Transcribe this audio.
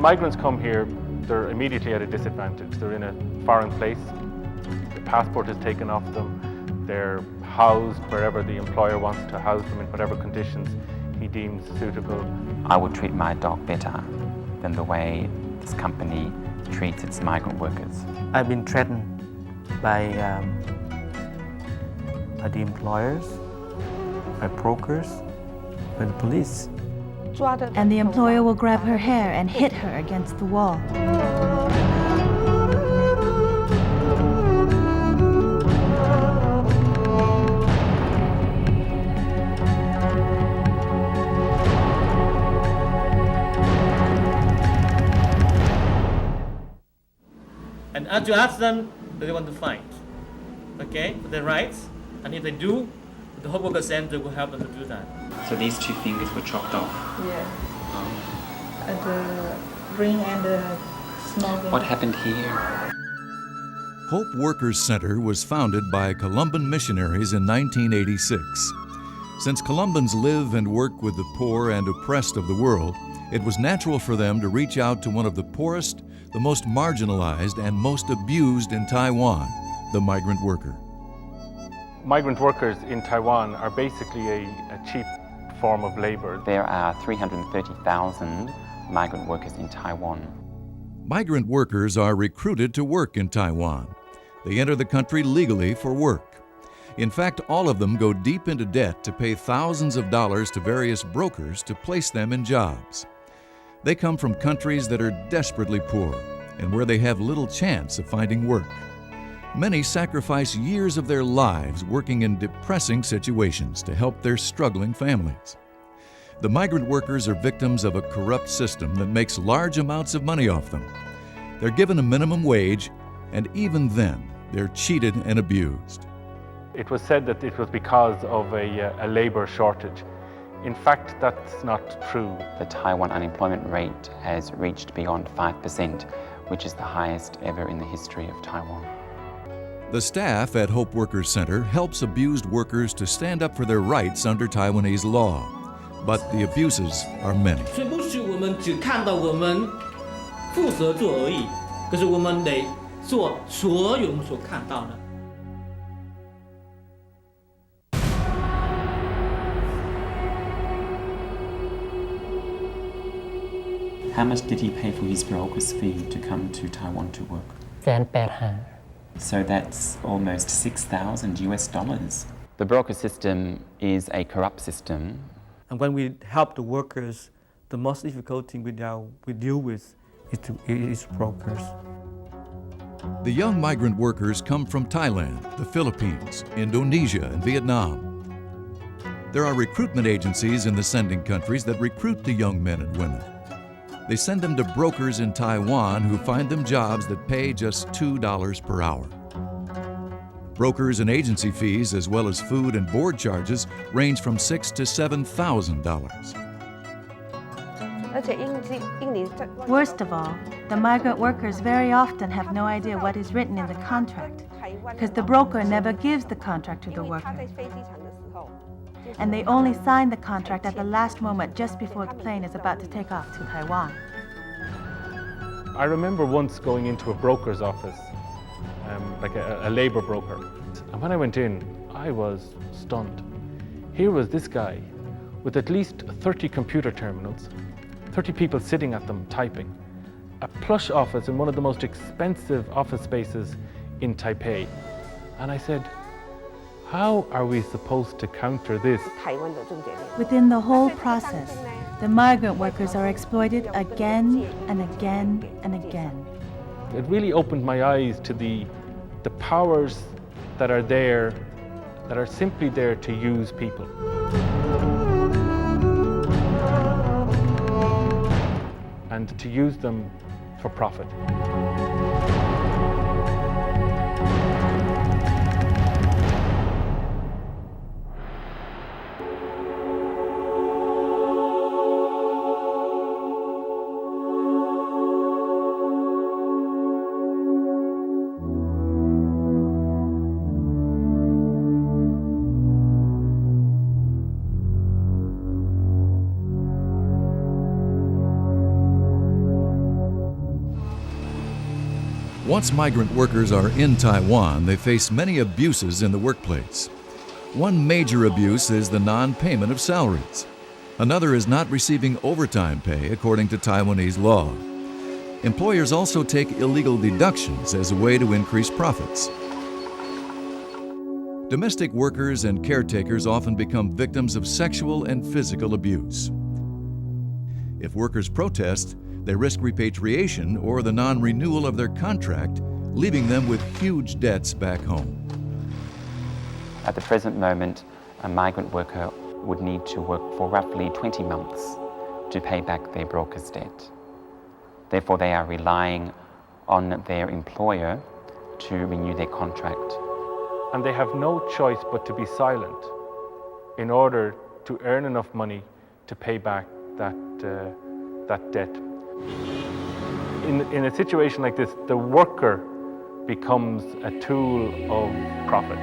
migrants come here, they're immediately at a disadvantage. They're in a foreign place, the passport is taken off them, they're housed wherever the employer wants to house them in whatever conditions he deems suitable. I would treat my dog better than the way this company treats its migrant workers. I've been threatened by the employers, by brokers, by the police. And the employer will grab her hair and hit her against the wall. And as you ask them, do they want to fight? Okay, for their rights. And if they do, the Hope Worker Center will help them to do that. So these 2 fingers were chopped off? Yeah. The ring and the small ring. What happened here? Hope Workers Center was founded by Columban missionaries in 1986. Since Columbans live and work with the poor and oppressed of the world, it was natural for them to reach out to one of the poorest, the most marginalized, and most abused in Taiwan, the migrant worker. Migrant workers in Taiwan are basically a cheap form of labor. There are 330,000 migrant workers in Taiwan. Migrant workers are recruited to work in Taiwan. They enter the country legally for work. In fact, all of them go deep into debt to pay thousands of dollars to various brokers to place them in jobs. They come from countries that are desperately poor and where they have little chance of finding work. Many sacrifice years of their lives working in depressing situations to help their struggling families. The migrant workers are victims of a corrupt system that makes large amounts of money off them. They're given a minimum wage, and even then, they're cheated and abused. It was said that it was because of a labor shortage. In fact, that's not true. The Taiwan unemployment rate has reached beyond 5%, which is the highest ever in the history of Taiwan. The staff at Hope Workers Center helps abused workers to stand up for their rights under Taiwanese law. But the abuses are many. 所以不许我们只看到我们负责做而已，可是我们得做所有我们所看到的。 How much did he pay for his broker's fee to come to Taiwan to work? 180,000 So that's almost $6,000. The broker system is a corrupt system. And when we help the workers, the most difficult thing we deal with is brokers. The young migrant workers come from Thailand, the Philippines, Indonesia, and Vietnam. There are recruitment agencies in the sending countries that recruit the young men and women. They send them to brokers in Taiwan who find them jobs that pay just $2 per hour. Brokers and agency fees, as well as food and board charges, range from $6,000 to $7,000. Worst of all, the migrant workers very often have no idea what is written in the contract, because the broker never gives the contract to the worker. And they only sign the contract at the last moment just before the plane is about to take off to Taiwan. I remember once going into a broker's office, like a labor broker. And when I went in, I was stunned. Here was this guy with at least 30 computer terminals, 30 people sitting at them typing, a plush office in one of the most expensive office spaces in Taipei. And I said, how are we supposed to counter this? Within the whole process, the migrant workers are exploited again and again and again. It really opened my eyes to the powers that are there, that are simply there to use people. And to use them for profit. Once migrant workers are in Taiwan, they face many abuses in the workplace. One major abuse is the non-payment of salaries. Another is not receiving overtime pay according to Taiwanese law. Employers also take illegal deductions as a way to increase profits. Domestic workers and caretakers often become victims of sexual and physical abuse. If workers protest, they risk repatriation or the non-renewal of their contract, leaving them with huge debts back home. At the present moment, a migrant worker would need to work for roughly 20 months to pay back their broker's debt. Therefore, they are relying on their employer to renew their contract. And they have no choice but to be silent in order to earn enough money to pay back that debt. In a situation like this, the worker becomes a tool of profit.